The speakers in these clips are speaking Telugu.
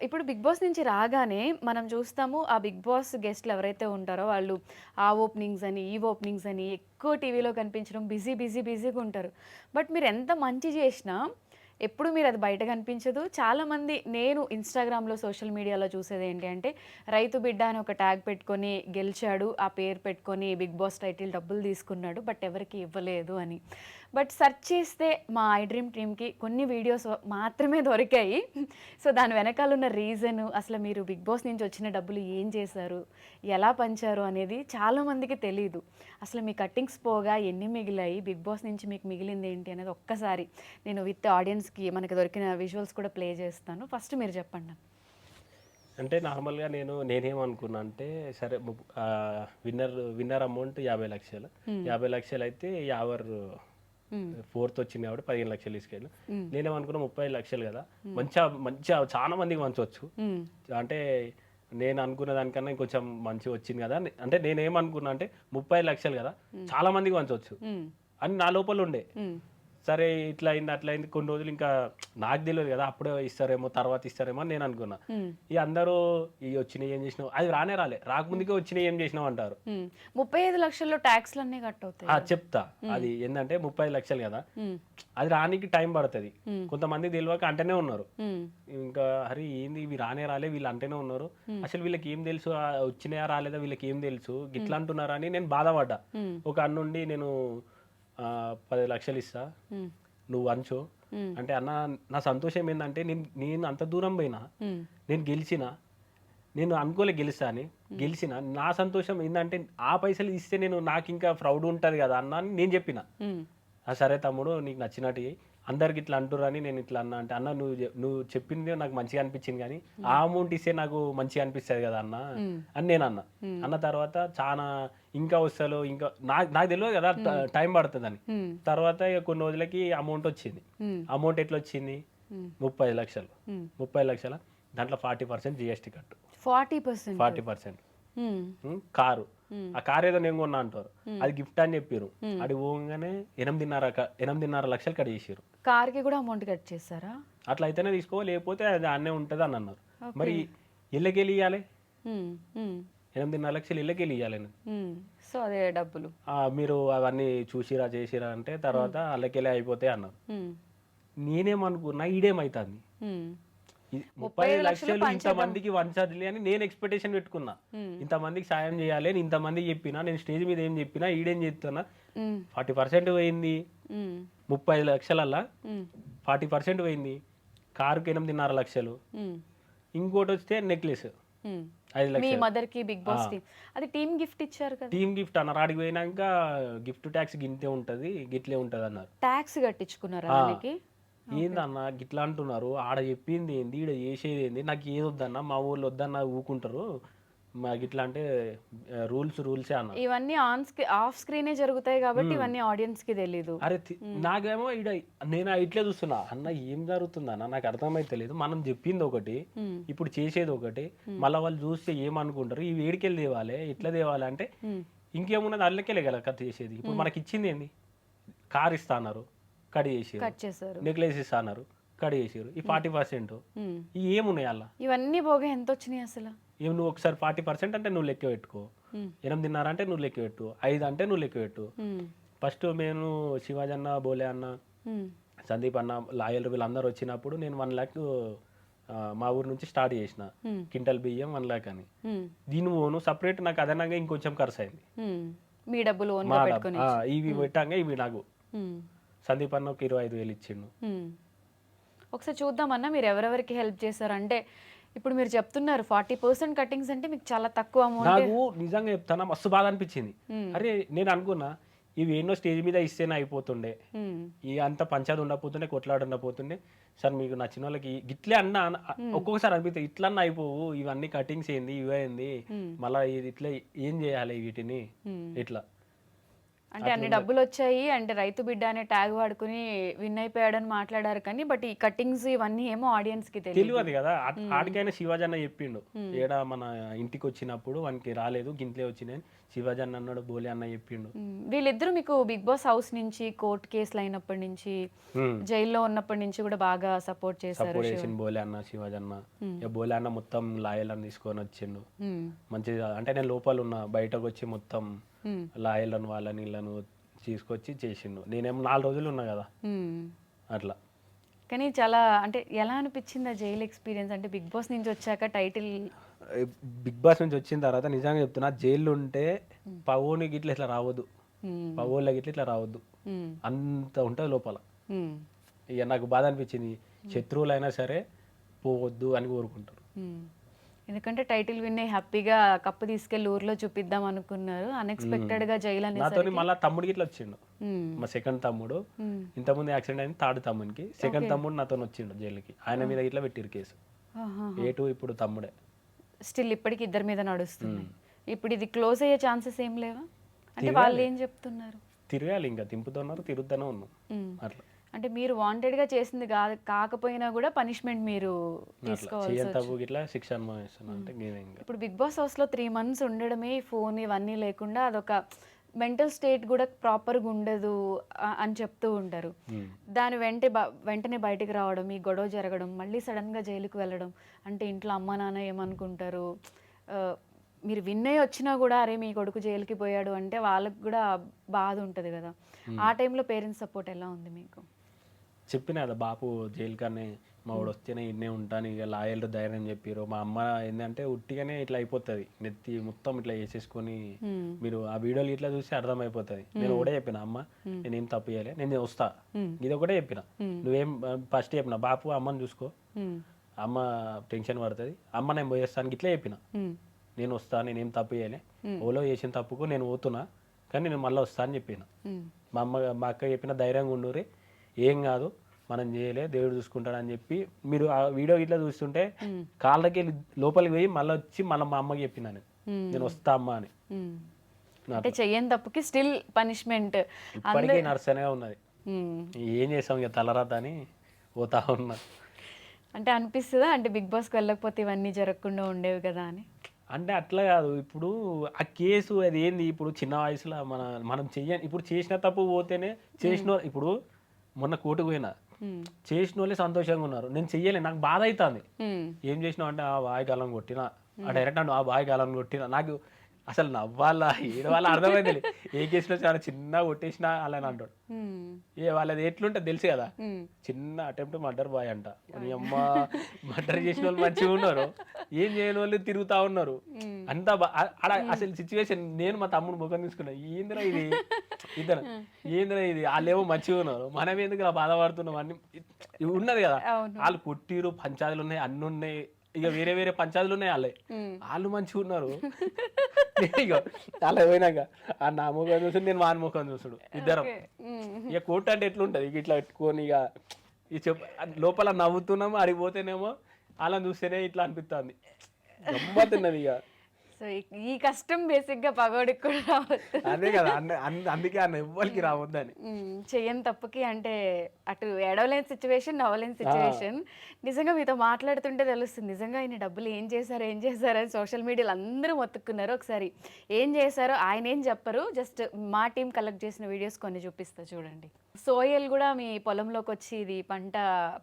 ఇప్పుడు 'బిగ్ బాస్' నుంచి రాగానే మనం చూస్తాము. ఆ 'బిగ్ బాస్' గెస్ట్‌లు ఎవరైతే ఉంటారో వాళ్ళు ఆ ఓపెనింగ్స్ అని, ఈ ఓపెనింగ్స్ అని ఎక్కువ టీవీలో కనిపించడం బిజీగా ఉంటారు. బట్ మీరు ఎంత మంచి చేసినా ఎప్పుడు మీరు అది బయట కనిపించదు. చాలామంది నేను ఇన్‌స్టాగ్రామ్‌లో, సోషల్ మీడియాలో చూసేది ఏంటి అంటే రైతు బిడ్డ అని ఒక ట్యాగ్ పెట్టుకొని గెలిచాడు. ఆ పేరు పెట్టుకొని 'బిగ్ బాస్' టైటిల్ డబ్బులు తీసుకున్నాడు. బట్ ఎవరికీ ఇవ్వలేదు అని. బట్ సెర్చ్ చేస్తే మా ఐ డ్రీమ్ టీమ్‌కి కొన్ని వీడియోస్ మాత్రమే దొరికాయి. సో, దాని వెనకాల ఉన్న రీజను అసలు మీరు 'బిగ్ బాస్' నుంచి వచ్చిన డబ్బులు ఏం చేశారు? ఎలా పంచారు? అనేది చాలా మందికి తెలీదు. అసలు మీ కట్టింగ్స్ పోగా ఎన్ని మిగిలాయి? 'బిగ్ బాస్' నుంచి మీకు మిగిలింది ఏంటి అనేది ఒక్కసారి నేను విత్ ఆడియన్స్‌కి మనకు దొరికిన విజువల్స్ కూడా ప్లే చేస్తాను. ఫస్ట్ మీరు చెప్పండి నాకు. అంటే నార్మల్‌గా నేనేమనుకున్నా అంటే సరే విన్నర్ అమౌంట్ 50,00,000 హ్మ్. 50,00,000 అయితే యావర్ హ్మ్. ఫోర్త్ వచ్చింది కాబట్టి 15,00,000 తీసుకెళ్ళు. హ్మ్. నేనేమనుకున్నా 30,00,000 కదా! హ్మ్. మంచిగా చాలా మందికి పంచొచ్చు. హ్మ్. అంటే నేను అనుకున్న దానికన్నా ఇంకొంచెం మంచిగా వచ్చింది కదా! అంటే నేనేమనుకున్నా అంటే 30,00,000 కదా! హ్మ్. చాలా మందికి పంచొచ్చు హ్మ్. అని నా లోపల ఉండే. హ్మ్. సరే ఇట్లా అయింది, అట్లా అయింది. కొన్ని రోజులు ఇంకా నాకు తెలవదు కదా! అప్పుడే ఇస్తారేమో, తర్వాత ఇస్తారేమో అని నేననుకున్నా. హ్మ్. ఇగ అందరూ ఇయి వచ్చినయి ఏం జేసినావు? అది రాలే. హ్మ్. రాకముందుకే వచ్చినయి ఏం జేసినావు అంటారు. హ్మ్. 35,00,000లో టాక్స్‌లన్నీ కట్టవుతాయి గదా! చెప్తా. హ్మ్. అది ఏందంటే 30,00,000 గదా! హ్మ్. అది రానీకి టైం పడతది. హ్మ్. కొంతమందికి తెలవక అంటనే ఉన్నారు. హ్మ్. ఇంకా అరే! ఏంది ఇవి రాలే వీళ్ళు అంటనే ఉన్నారు. హ్మ్. అసలు వీళ్ళకేం తెలుసు వచ్చినయా రాలేదా వీళ్ళకేం తెలుసు హ్మ్. గిట్లా అంటున్నారా అని నేను బాధపడ్డా. హ్మ్. ఒక అన్నుండి నేను 10,00,000 ఇస్తా. హ్మ్. నువ్వు వంచు. హ్మ్. అంటే అన్న నా సంతోషం ఏందంటే నేను నేను అంత దూరం పోయినా. హ్మ్. నేను గెలిచినా. నేను అనుకోలే గెలుస్తా అని. హ్మ్. గెలిచిన. నా సంతోషం ఏందంటే ఆ పైసలు ఇస్తే నాకింకా ప్రౌడ్ ఉంటది గదా! అన్న అని నేను జెప్పిన. హ్మ్. సరే తమ్ముడు నీకు నచ్చినట్టు చెయ్యి. అందరికి ఇట్లా అంటుర్రని నేను ఇట్లా అన్నా అంటే, అన్న నువ్వు చెప్పిందే నాకు మంచిగా అనిపించింది గానీ, ఆ హ్మ్. అమౌంట్ ఇస్తే నాకు మంచిగా అనిపిస్తది గదా అన్న హ్మ్. అని నేనన్నా. హ్మ్. అన్న తర్వాత చానా ఇంకా వస్తలు ఇంకా నాకు తెలవదు గదా! హ్మ్. టైం పడతదని. హ్మ్. తర్వాత ఇగ కొన్ని రోజులకి అమౌంట్ వచ్చింది. హ్మ్. అమౌంట్ ఎట్లొచ్చింది? హ్మ్. 30,00,000 హ్మ్. 30,00,000 దాంట్లో 40% జీఎస్టీ కట్టు. 40%. 40%. హ్మ్. కారు. హ్మ్. ఆ కారేదో నేను కొన్నా అంటారు. హ్మ్. అది గిఫ్ట్ అని చెప్పిర్రు. హ్మ్. ఆడికి పోంగానే 8.5 లక్షలు కట్ చేసిర్రు. కార్‌కి గూడా అమౌంట్ కట్ చేసారా? అట్లా అయితేనే తీసుకో లేకపోతే అది ఆడనే ఉంటది అని అన్నారు. ఓకే. మరి ఎళ్ళకెళ్ళి ఇయ్యాలే? హ్మ్. హ్మ్. 8.5 లక్షలు ఎళ్ళకెళ్ళి ఇయ్యాలి నేను. హ్మ్. సో, అదే డబ్బులు. మీరు అవన్నీ చూసిర్రా, చేసిర్రా అంటే హ్మ్. తర్వాత అల్లకెళ్ళే అయిపోతాయి అన్నారు. హ్మ్. నేనేమనుకున్నా ఈడేమైతాంది. హ్మ్. 35,00,000 35,00,000 పంచేద్దాం. ఇంతమందికి వంచాలి అని నేను ఎక్స్‌పెక్టేషన్ పెట్టుకున్నా. హ్మ్. ఇంతమందికి సాయం చేయాలి. నేను ఇంతమందికి చెప్పినా. నేను స్టేజ్ మీద ఏం చెప్పినా ఈడేం చెప్తున్నా. హ్మ్. 40% పోయింది. హ్మ్. 30,00,000 హ్మ్. 40% పోయింది. కారుకి 8.5 లక్షలు. హ్మ్. ఇంకోటొస్తే నెక్లెస్ హ్మ్. 5 మీ లక్షలు. మదర్‌కి 'బిగ్ ఆ! Boss' team. అది టీమ్ గిఫ్ట్ ఇచ్చారు కదా! టీమ్ గిఫ్ట్ అన్నారు. ఆడికి పోయినంక గిఫ్ట్ టాక్స్ గింతే ఉంటది. గిట్లే ఉంటదన్నారు. టాక్స్ కట్టించుకున్నారా ఆ! దానికి? ఓకే. ఏందన్నా గిట్లా అంటున్నారు. ఆడ చెప్పిందేంది? ఈడ చేసేదేంది? నాకు ఏదొద్దన్నా మా వోళ్ళు వద్దన్నా ఊకుంటరు. గిట్లా అంటే రూల్సే అన్నారు. ఇవన్నీ ఆఫ్ స్క్రీనే జరుగుతాయి గాబట్టి హ్మ్. ఇవన్నీ ఆడియన్స్‌కి తెలీదు. అరే! హ్మ్. నాకేమో నేను ఇట్లే చూస్తున్నా. అన్న ఏం జరుగుతుందన్న నాకు అర్థమైతలేదు. మనం చెప్పిందొకటి, హ్మ్. ఇప్పుడు చేసేదొకటి. హ్మ్. మళ్ళా వాళ్ళు చూస్తే ఏమనుకుంటారు? ఇవి ఏడికెళ్ళి తేవాలే? ఎట్లా తేవాలి? అంటే హ్మ్. ఇంకేమున్నది అల్లకెళ్ళే కదా కట్ చేసేది. ఇప్పుడు హ్మ్. మనకిచ్చిందేంది? కార్ ఇస్తా అన్నారు. కట్ చేసిర్రు. కట్ చేశారు. నెక్లెస్ ఇస్తా అన్నారు. కట్ చేసిర్రు. ఈ హ్మ్. 40% హ్మ్. ఇయి ఏమున్నాయి అల్ల? ఇవన్నీ పోగా ఎంతొచ్చినాయి అసల? నువ్వు ఒకసారి 40% అంటే నువ్వు లెక్క పెట్టుకో. హ్మ్. 8.5 అంటే నువ్వు లెక్క పెట్టు. 5 అంటే నువ్వు లెక్క పెట్టు. హ్మ్. ఫస్ట్ నేను శివాజీ అన్న, బోలే అన్న, హ్మ్. సందీప్ అన్న, లాయర్లు వీళ్ళందరూ వచ్చినప్పుడు నేను 1,00,000 మా ఊరు నుంచి స్టార్ట్ చేసిన. హ్మ్. క్వింటల్ బియ్యం 1,00,000 అని. హ్మ్. దీని పోను సెపరేట్ నాకు అదనంగా ఇంకొంచెం ఖర్చయింది. హ్మ్. మీ డబ్బులు మా ఓన్‌గా డబ్బు. పెట్టుకొని ఇవి హ్మ్. పెట్టంగా ఇవి నాకు. హ్మ్. సందీప్ అన్న ఒక 25,000 ఇచ్చిండు. హ్మ్. ఒకసారి చూద్దామన్నా మీరు ఎవరెవరికి హెల్ప్ చేశారు? అంటే ఇప్పుడు మీరు చెప్తున్నారు 40% కట్టింగ్స్ అంటే మీకు చాలా తక్కువ అమౌంటే. నాకు నిజంగా చెప్తాన్నా మస్తు బాధ అనిపించింది. హ్మ్. అరే! నేను అనుకున్నా ఇవి ఎన్నో స్టేజ్ మీద ఇస్తేనే అయిపోతుండే. హ్మ్. అంత పంచాయతీ ఉండకపోతుండే, కొట్లాట ఉండకపోతుండే. సార్ మీకు నచ్చినోళ్ళకి గిట్లే అన్నా హ్మ్. ఒక్కొక్కసారి అనిపిత్తది ఇట్లన్నా అయిపోవు. ఇవన్నీ కటింగ్స్ ఏంది? ఇవేంది? హ్మ్. మళ్ళా ఇది ఇట్లా ఏం చేయాలి వీటిని? హ్మ్. ఇట్లా. అంటే అన్ని డబ్బులు వచ్చాయి అంటే రైతు బిడ్డ అనే ట్యాగ్ వాడుకుని విన్ అయిపోయాడని మాట్లాడారు కానీ బట్ ఈ కట్టింగ్స్ ఇవన్నీ ఏమో ఆడియన్స్ కి తెలియదు. తెలియదు కదా. ఆడికైనా శివాజీ అన్న చెప్పిండు, ఏడ మన ఇంటికి వచ్చినప్పుడు వానికి రాలేదు గింట్లే వచ్చినాయి శివాజీ అన్న అన్నాడు, బోలే అన్న చెప్పిండు. వీళ్ళిద్దరూ మీకు బిగ్ బాస్ హౌస్ నుంచి కోర్టు కేసులు అయినప్పటి నుంచి జైల్లో ఉన్నప్పటి నుంచి కూడా బాగా సపోర్ట్ చేశారు. సపోర్ట్ చేసిండు బోలే అన్న, శివాజీ అన్న. ఇక బోలే అన్న మొత్తం లాయర్లను తీసుకొని వచ్చిండు మంచిగా. అంటే నేను లోపల ఉన్నా, బయటకు వచ్చి మొత్తం లాయర్లను వాళ్ళని వీళ్ళను తీసుకొచ్చి చేసిండు. నేనేమో 4 రోజులు ఉన్నా కదా అట్లా. కానీ చాలా అంటే ఎలా అనిపించింది ఆ జైలు ఎక్స్పీరియన్స్? అంటే బిగ్ బాస్ నుంచి వచ్చాక టైటిల్, బిగ్ బాస్ నుంచి వచ్చిన తర్వాత నిజంగా చెప్తున్నా, జైల్లో ఉంటే పవోనికి ఇట్లా ఇట్లా రావద్దు, పవోళ్ళకి ఇట్లా ఇట్లా రావద్దు, అంత ఉంటుంది లోపల. ఇక నాకు బాధ అనిపించింది, శత్రువులైనా సరే పోవద్దు అని కోరుకుంటారు. ఎందుకంటే టైటిల్ విన్ అయ్యి హ్యాపీగా కప్పు తీసుకెళ్లి ఊర్లో చూపిద్దాం అనుకున్నారు, అన్ఎక్స్పెక్టెడ్ గా జైలు నాతో మళ్ళీ తమ్ముడికి ఇట్లా వచ్చిండు, మా సెకండ్ తమ్ముడు. ఇంతకుముందు యాక్సిడెంట్ అయింది థర్డ్ తమ్మునికి, సెకండ్ తమ్ముడు నాతో వచ్చిండు జైలుకి. ఆయన మీద ఇట్లా పెట్టిరు కేసు. ఏటు ఇప్పుడు తమ్ముడే. స్టిల్ ఇప్పటికి ఇద్దరి మీద నడుస్తుంది. ఇప్పుడు ఇది క్లోజ్ అయ్యే ఛాన్సెస్ ఏం లేవా? అంటే వాళ్ళు ఏం చెప్తున్నారు? తిరగాలి, ఇంకా తింపుతున్నారు, తిరుగుతూనే ఉన్నాం అట్లా. అంటే మీరు వాంటెడ్ గా చేసింది కాకపోయినా కూడా పనిష్మెంట్ మీరు తీసుకోవాలి. శిక్ష అనుభవిస్తున్నా. ఇప్పుడు బిగ్ బాస్ హౌస్ లో 3 months ఉండడమే, ఫోన్ ఇవన్నీ లేకుండా అదొక మెంటల్ స్టేట్ కూడా ప్రాపర్గా ఉండదు అని చెప్తూ ఉంటారు. దాని వెంటనే బయటికి రావడం, ఈ గొడవ జరగడం, మళ్ళీ సడన్గా జైలుకి వెళ్ళడం అంటే ఇంట్లో అమ్మ నాన్న ఏమనుకుంటారు? మీరు విన్ అయ్యి వచ్చినా కూడా అరే మీ కొడుకు జైలుకి పోయాడు అంటే వాళ్ళకి కూడా బాధ ఉంటుంది కదా. ఆ టైంలో పేరెంట్స్ సపోర్ట్ ఎలా ఉంది మీకు? చెప్పిన కదా బాపు జైలు కానీ మా వాడు వస్తేనే ఇన్నే ఉంటాను, ఇక లాయర్లు ధైర్యం చెప్పారు. మా అమ్మ ఏంటంటే ఉట్టిగానే ఇట్లా అయిపోతుంది, నెత్తి మొత్తం ఇట్లా వేసేసుకొని, మీరు ఆ వీడియోలు ఇట్లా చూసి అర్థమైపోతుంది. నేను ఒకటే చెప్పిన, అమ్మ నేనేం తప్పు చేయాలి, నేను వస్తా, ఇది ఒకటే చెప్పిన. నువ్వేం ఫస్ట్ చెప్పిన, బాపు అమ్మని చూసుకో, అమ్మ టెన్షన్ పడుతుంది, అమ్మ నేను పోయేస్తాను ఇట్లా చెప్పిన. నేను వస్తా, నేనేం తప్పు చేయాలి, ఓలో చేసిన తప్పుకు నేను పోతున్నా కానీ నేను మళ్ళీ వస్తా అని చెప్పిన. మా అక్క చెప్పిన ధైర్యంగా ఉండురి, ఏం కాదు మనం చేయలే, దేవుడు చూసుకుంటాడు అని చెప్పి. మీరు ఆ వీడియో ఇట్లా చూస్తుంటే కాళ్ళకి వెళ్ళి లోపలికి పోయి మళ్ళీ వచ్చి మళ్ళీ మా అమ్మకి చెప్పిన, నేను వస్తా అమ్మ అని. అంటే చెయ్యని తప్పుకి స్టిల్ పనిష్మెంట్ ఇప్పటికీ నర్సనే ఉన్నది. ఏం చేసాం ఇక తలరాత అని పోతా ఉన్నా. అంటే అనిపిస్తుందా అంటే బిగ్ బాస్కి వెళ్ళకపోతే ఇవన్నీ జరగకుండా ఉండేవి కదా అని? అంటే అట్లా కాదు, ఇప్పుడు ఆ కేసు అది ఏంది, ఇప్పుడు చిన్న వయసులో మనం చెయ్యని, ఇప్పుడు చేసిన తప్పు పోతేనే చేసిన. ఇప్పుడు మొన్న కోర్టుకు పోయినా, చేసిన వాళ్ళే సంతోషంగా ఉన్నారు, నేను చెయ్యలే, నాకు బాధ అవుతుంది. ఏం చేసినావు అంటే ఆ బాయ్ గాలం కొట్టినా, ఆ డైరెక్ట్ ఆ బాయ్ గాలం కొట్టినా. నాకు అసలు నవ్వాలా ఏడవాళ్ళ అర్థమైంది. ఏ కేసులో చాలా చిన్న కొట్టేసినా అలా అంటాడు. వాళ్ళది ఎట్లుంటుంది తెలుసు కదా, చిన్న అటెంప్ట్ మర్డర్ బాయ్ అంట. మీ అమ్మ మర్డర్ చేసిన వాళ్ళు మంచిగా ఉన్నారు, ఏం చేయని వాళ్ళు తిరుగుతా ఉన్నారు. అంతా అసలు సిచ్యువేషన్ నేను మా తమ్ముడు ముఖం తీసుకున్నా, ఏందిరా ఇది ఇద్దరు, ఏందిరా ఇది, వాళ్ళేమో మంచిగా ఉన్నారు, మనం ఎందుకు ఇలా బాధపడుతున్నాం అని ఉన్నది కదా. వాళ్ళు కొట్టిరు, పంచాయతీలు ఉన్నాయి, అన్ని ఉన్నాయి, ఇక వేరే వేరే పంచాయతీలు ఉన్నాయి, వాళ్ళు మంచిగా ఉన్నారు. ఇక అలా పోయినాక ఆ నా ముఖం చూసుడు, నేను వాని ముఖం చూసుడు, ఇద్దరం. ఇక కోర్టు అంటే ఎట్లుంటది, ఇట్లా పెట్టుకొని ఇక ఈ లోపల నవ్వుతున్నాము, అడిగిపోతేనేమో అలా చూస్తేనే ఇట్లా అనిపిస్తుంది, గమ్మతున్నది. ఇక సో ఈ కష్టం బేసిక్ గా పగోడికి కూడా రావద్దు, అదే కదా, అందుకే అన్న ఎవ్వరికి రావద్దని. చెయ్యని తప్పుకి అంటే అటు ఏడవలేని సిచ్యువేషన్, నవ్వలేని సిచ్యువేషన్. నిజంగా మీతో మాట్లాడుతుంటే తెలుస్తుంది, నిజంగా ఆయన డబ్బులు ఏం చేశారు అని సోషల్ మీడియాలో అందరూ మొత్తుకున్నారు. ఒకసారి ఏం చేశారో ఆయన ఏం చెప్పరు, జస్ట్ మా టీం కలెక్ట్ చేసిన వీడియోస్ కొన్ని చూపిస్తా చూడండి. సోయల్ కూడా మీ పొలంలోకి వచ్చి ఇది పంట,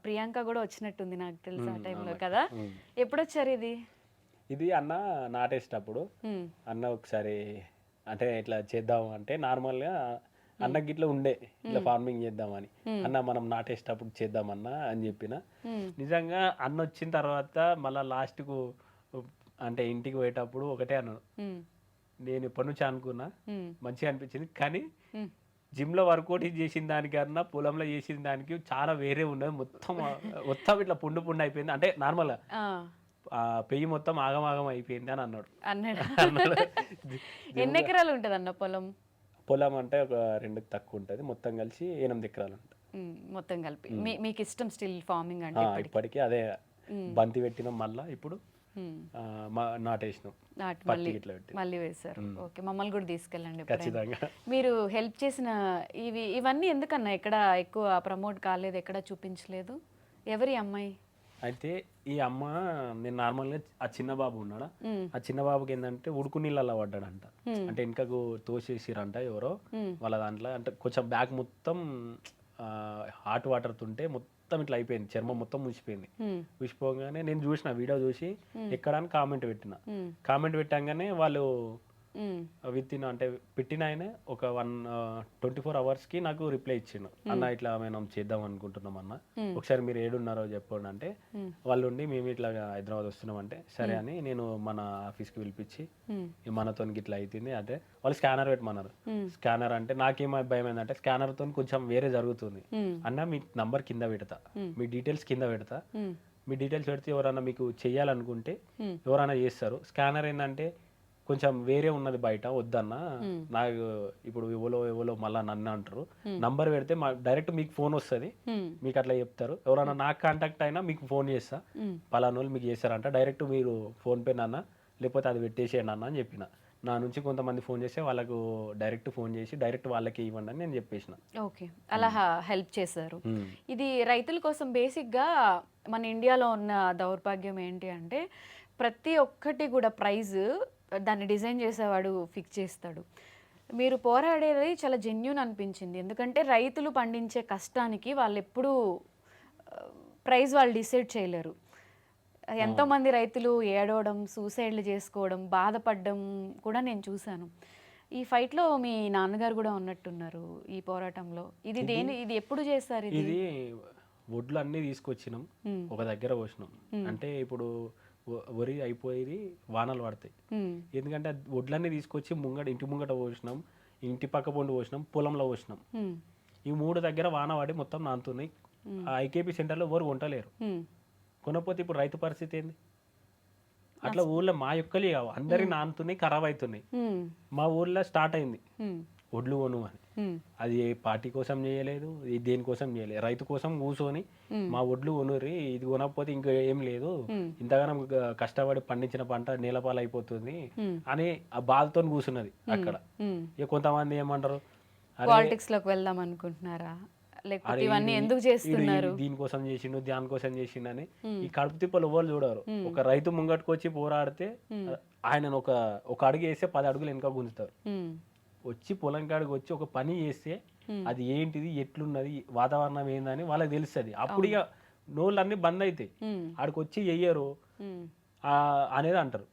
ప్రియాంక కూడా వచ్చినట్టుంది నాకు తెలుసు ఆ టైంలో కదా. ఎప్పుడు వచ్చారు ఇది? ఇది అన్న నాటేసేటప్పుడు అన్న ఒకసారి అంటే ఇట్లా చేద్దాం అంటే నార్మల్గా అన్నకి ఇట్లా ఉండే ఇట్లా ఫార్మింగ్ చేద్దామని, అన్న మనం నాటేసేటప్పుడు చేద్దామన్నా అని చెప్పిన. నిజంగా అన్న వచ్చిన తర్వాత మళ్ళీ లాస్ట్కు అంటే ఇంటికి పోయేటప్పుడు ఒకటే అన్నాడు, నేను ఎప్పటి నుంచి అనుకున్నా మంచిగా అనిపించింది, కానీ జిమ్లో వర్కౌట్ చేసిన దానికన్నా పొలంలో చేసిన దానికి చాలా వేరే ఉన్నది, మొత్తం ఇట్లా పుండు అయిపోయింది. అంటే నార్మల్గా పెయ్యి మొత్తం ఆగమాగం అయిపోయింది అని అన్నాడు. ఎన్ని ఎకరాలు ఉంటుంది అన్న పొలం? పొలం అంటే ఒక 2 తక్కువ ఉంటుంది, మొత్తం కలిసి 8 ఎకరాలు ఉంటుంది మొత్తం కలిపి. మీకు ఇష్టం స్టిల్ ఫార్మింగ్ అంటే? ఇప్పటికీ అదే బంతి పెట్టినాం, మళ్ళీ ఇప్పుడు నాటేసినాం నాటి పత్తి ఇట్లా పెట్టి మళ్ళీ వేశారు. ఓకే, మమ్మల్ని కూడా తీసుకెళ్ళండి ఎప్పుడైనా. ఖచ్చితంగా. మీరు హెల్ప్ చేసిన ఇవన్నీ ఎందుకన్నా ఎక్కడ ఎక్కువ ప్రమోట్ కాలేదు, ఎక్కడ చూపించలేదు? ఎవరి అమ్మాయి? అయితే ఈ అమ్మ నేను నార్మల్గా ఆ చిన్న బాబు ఉన్నాడా, ఆ చిన్న బాబుకి ఏంటంటే ఉడుకు నీళ్ళల్లో పడ్డాడంట. అంటే వెనకకు తోసేసిరంట ఎవరో వాళ్ళ దాంట్లో. అంటే కొంచెం బ్యాక్ మొత్తం హాట్ వాటర్ తుంటే మొత్తం ఇట్లా అయిపోయింది, చర్మం మొత్తం ముసిపోయింది. ముసిపోగానే నేను చూసిన వీడియో చూసి ఎక్కడ అని కామెంట్ పెట్టిన. కామెంట్ పెట్టంగానే వాళ్ళు విత్ ఇన్ అంటే పెట్టిన ఆయన ఒక 24 hours నాకు రిప్లై ఇచ్చిండు. అన్న ఇట్లా మనం చేద్దాం అనుకుంటున్నాం అన్న, ఒకసారి మీరు ఏడున్నారో చెప్పండి అంటే, వాళ్ళు ఉండి మేము ఇట్లా హైదరాబాద్ వస్తున్నాం అంటే సరే అని నేను మన ఆఫీస్కి పిలిపించి మనతో ఇట్లా అవుతుంది అంటే వాళ్ళు స్కానర్ పెట్టమన్నారు. స్కానర్ అంటే నాకేమో భయం ఏంటంటే స్కానర్తో కొంచెం వేరే జరుగుతుంది అన్న, మీ నంబర్ కింద పెడతా, మీ డీటెయిల్స్ కింద పెడతా, మీ డీటెయిల్స్ పెడితే ఎవరైనా మీకు చెయ్యాలనుకుంటే ఎవరైనా చేస్తారు. స్కానర్ ఏంటంటే కొంచెం వేరే ఉన్నది బయట, వద్దన్న నాకు ఇప్పుడు ఎవరో మళ్ళీ నన్ను అంటారు. నంబర్ పెడితే డైరెక్ట్ మీకు ఫోన్ వస్తుంది, మీకు అట్లా చెప్తారు. ఎవరైనా నాకు కాంటాక్ట్ అయినా మీకు ఫోన్ చేస్తా, పలానా వాళ్ళు మీకు చేస్తారంట, డైరెక్ట్ మీరు ఫోన్పే నాన్న లేకపోతే అది పెట్టేసేయండి అన్న అని చెప్పిన. నా నుంచి కొంతమంది ఫోన్ చేస్తే వాళ్ళకు డైరెక్ట్ ఫోన్ చేసి డైరెక్ట్ వాళ్ళకి ఇవ్వండి అని నేను చెప్పేసిన. ఓకే, అలా హెల్ప్ చేశారు. ఇది రైతుల కోసం బేసిక్గా మన ఇండియాలో ఉన్న దౌర్భాగ్యం ఏంటి అంటే ప్రతి ఒక్కటి కూడా ప్రైజ్ దాన్ని డిజైన్ చేసేవాడు ఫిక్స్ చేస్తాడు. మీరు పోరాడేది చాలా జెన్యూన్ అనిపించింది, ఎందుకంటే రైతులు పండించే కష్టానికి వాళ్ళు ఎప్పుడూ ప్రైజ్ వాళ్ళు డిసైడ్ చేయలేరు. ఎంతోమంది రైతులు ఏడవడం, సూసైడ్లు చేసుకోవడం, బాధపడడం కూడా నేను చూశాను. ఈ ఫైట్లో మీ నాన్నగారు కూడా ఉన్నట్టున్నారు ఈ పోరాటంలో. ఇది ఎప్పుడు చేస్తారు? ఇది వడ్లు అన్నీ తీసుకొచ్చినాం, ఒక దగ్గర పోసినాం. అంటే ఇప్పుడు వరి అయిపోయి వానలు పడతాయి, ఎందుకంటే వడ్లన్నీ తీసుకొచ్చి ఇంటి ముంగట పోసినాం, ఇంటి పక్క పొండి పోసినాం, పొలంలో పోసినాం. ఈ 3 దగ్గర వాన పడి మొత్తం నానుతున్నాయి. ఆ ఐకేపీ సెంటర్లో ఎవరు కొంటలేరు. కొనకపోతే ఇప్పుడు రైతు పరిస్థితి ఏంది? అట్లా ఊళ్ళో మా యొక్కలే కావు, అందరి నానుతున్నాయి, ఖరాబ్ అవుతున్నాయి. మా ఊర్లో స్టార్ట్ అయింది వడ్లు కొను అని. అది ఏ పార్టీ కోసం చేయలేదు, దేనికోసం చేయలేదు, రైతు కోసం కూర్చొని మా వడ్లు కొనుర్రి, ఇది కొనకపోతే ఇంకా ఏం లేదు, ఇంతగానం కష్టపడి పండించిన పంట నేలపాలు అయిపోతుంది అని ఆ బాధతో కూర్చున్నది అక్కడ. ఇక కొంతమంది ఏమంటారు, పాలిటిక్స్ లోకి వెళ్దాం అనుకుంటున్నారా, లేకపోతే ఇవన్నీ ఎందుకు చేస్తున్నారు, దీనికోసం చేసిండు దానికోసం చేసిండు అని ఈ కడుపు తిప్పలు ఎవరు చూడరు. ఒక రైతు ముంగట్టుకు వచ్చి పోరాడితే ఆయన ఒక అడుగు వేస్తే 10 అడుగులు వెనక గుంజుతారు. వచ్చి పొలం కాడికి వచ్చి ఒక పని చేస్తే అది ఏంటిది, ఎట్లున్నది, వాతావరణం ఏందని వాళ్ళకి తెలుస్తుంది. అప్పుడు ఇక నోళ్ళన్నీ బంద్ అవుతాయి, ఆడికి వచ్చి చెయ్యరు అనేది అంటారు.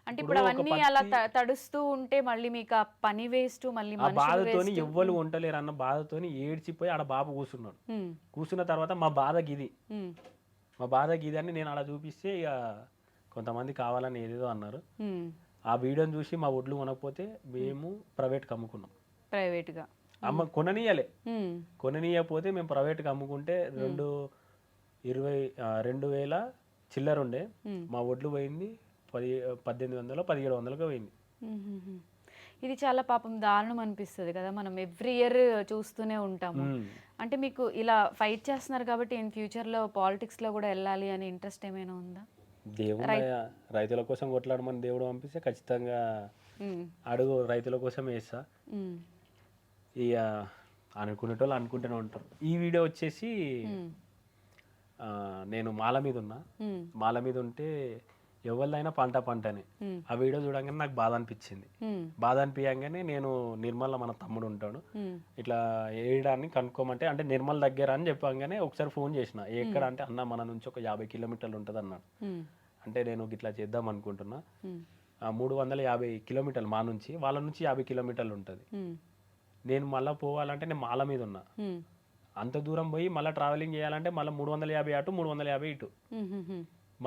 అంటే ఇప్పుడు అవన్నీ అలా తడుస్తూ ఉంటే మళ్ళీ మీకు ఆ పని వేస్ట్, మళ్ళీ ఆ బాధతోని ఎవ్వరు ఉండలేరు అన్న బాధతోని ఏడ్చిపోయి ఆడ బాబు కూర్చున్నాడు. కూర్చున్న తర్వాత మా బాధ గిది అని నేను అలా చూపిస్తే ఇక కొంతమంది కావాలని ఏదేదో అన్నారు. ఆ వీడియోని చూసి మా ఒడ్లు కొనకపోతే మేము ప్రైవేట్కి అమ్ముకున్నాం. ప్రైవేట్గా కొననీయకపోతే మేము ప్రైవేట్కి అమ్ముకుంటే 2,000 చిల్లర ఉండే, మా ఒడ్లు పోయింది 1,800 1,700 పోయింది. ఇది చాలా పాపం దారుణం అనిపిస్తుంది కదా, మనం ఎవ్రీ ఇయర్ చూస్తూనే ఉంటాము. అంటే మీకు ఇలా ఫైట్ చేస్తున్నారు కాబట్టి ఇన్ ఫ్యూచర్లో పాలిటిక్స్లో కూడా వెళ్ళాలి అని ఇంట్రెస్ట్ ఏమైనా ఉందా? దేవుడు రైతుల కోసం కొట్లాడమని దేవుడు పంపిస్తే ఖచ్చితంగా అడుగు రైతుల కోసం వేస్తా. ఇక అనుకునేటోళ్ళు అనుకుంటూనే ఉంటారు. ఈ వీడియో వచ్చేసి నేను మాల మీద ఉంటే ఎవరిదైనా పంటనే. ఆ వీడియో చూడంగానే నాకు బాధ అనిపించింది. బాధ అనిపించగానే నేను నిర్మల్ మన తమ్ముడు ఉంటాడు, ఇట్లా వేయడాన్ని కనుక్కోమంటే అంటే నిర్మల్ దగ్గర అని చెప్పగానే ఒకసారి ఫోన్ చేసిన. ఎక్కడ అంటే అన్న మన నుంచి ఒక 50 కిలోమీటర్లు ఉంటుంది అన్నాడు. అంటే నేను ఇట్లా చేద్దాం అనుకుంటున్నా, 350 కిలోమీటర్లు మా నుంచి, వాళ్ళ నుంచి 50 కిలోమీటర్లు ఉంటుంది. నేను మళ్ళీ పోవాలంటే నేను మాల మీద ఉన్నా, అంత దూరం పోయి మళ్ళీ ట్రావెలింగ్ చేయాలంటే మళ్ళీ 350 అటు 350 ఇటు,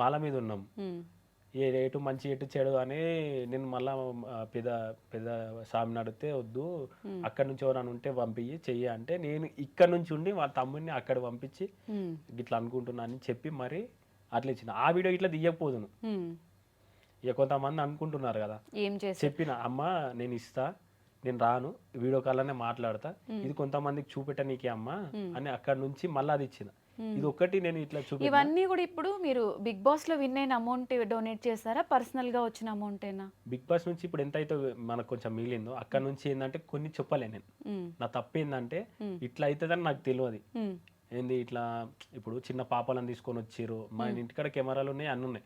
మాల మీద ఉన్నాం. ఏ రేటు మంచి ఎటు చెడు అని నేను మళ్ళా పెద్ద స్వామిని అడిగితే వద్దు, అక్కడి నుంచి ఎవరైనా ఉంటే చెయ్యి అంటే నేను ఇక్కడ నుంచి ఉండి వాళ్ళ తమ్ముడిని అక్కడ పంపించి ఇట్లా అనుకుంటున్నా అని చెప్పి మరి అట్లా ఇచ్చిన. ఆ వీడియో ఇట్లా తీయకపోదును. ఇక కొంతమంది అనుకుంటున్నారు కదా, చెప్పిన అమ్మ నేను ఇస్తా, నేను రాను, వీడియో కాల్లోనే మాట్లాడతా, ఇది కొంతమందికి చూపెట్టనీకే అమ్మ అని అక్కడ నుంచి మళ్ళీ అది ఇచ్చిన. ఇది ఒక్కటి నేను ఇట్లా చూపి ఇవన్నీ కూడా ఇప్పుడు మీరు బిగ్ బాస్ లో విన్ అయిన అమౌంట్ డొనేట్ చేస్తారా, పర్సనల్ గా వచ్చిన అమౌంటేనా? బిగ్ బాస్ నుంచి ఇప్పుడు ఎంత అయితే మనకు కొంచెం మిగిలిందో అక్కడ నుంచి ఏంటంటే కొన్ని చెప్పలే నేను. నా తప్పు ఏంటంటే ఇట్లా అవుతుందని నాకు తెలియదు. ఏంది ఇట్లా ఇప్పుడు చిన్న పాపాలను తీసుకొని వచ్చిర్రు, మా ఇంటికాడ కెమెరాలు ఉన్నాయి, అన్నీ ఉన్నాయి.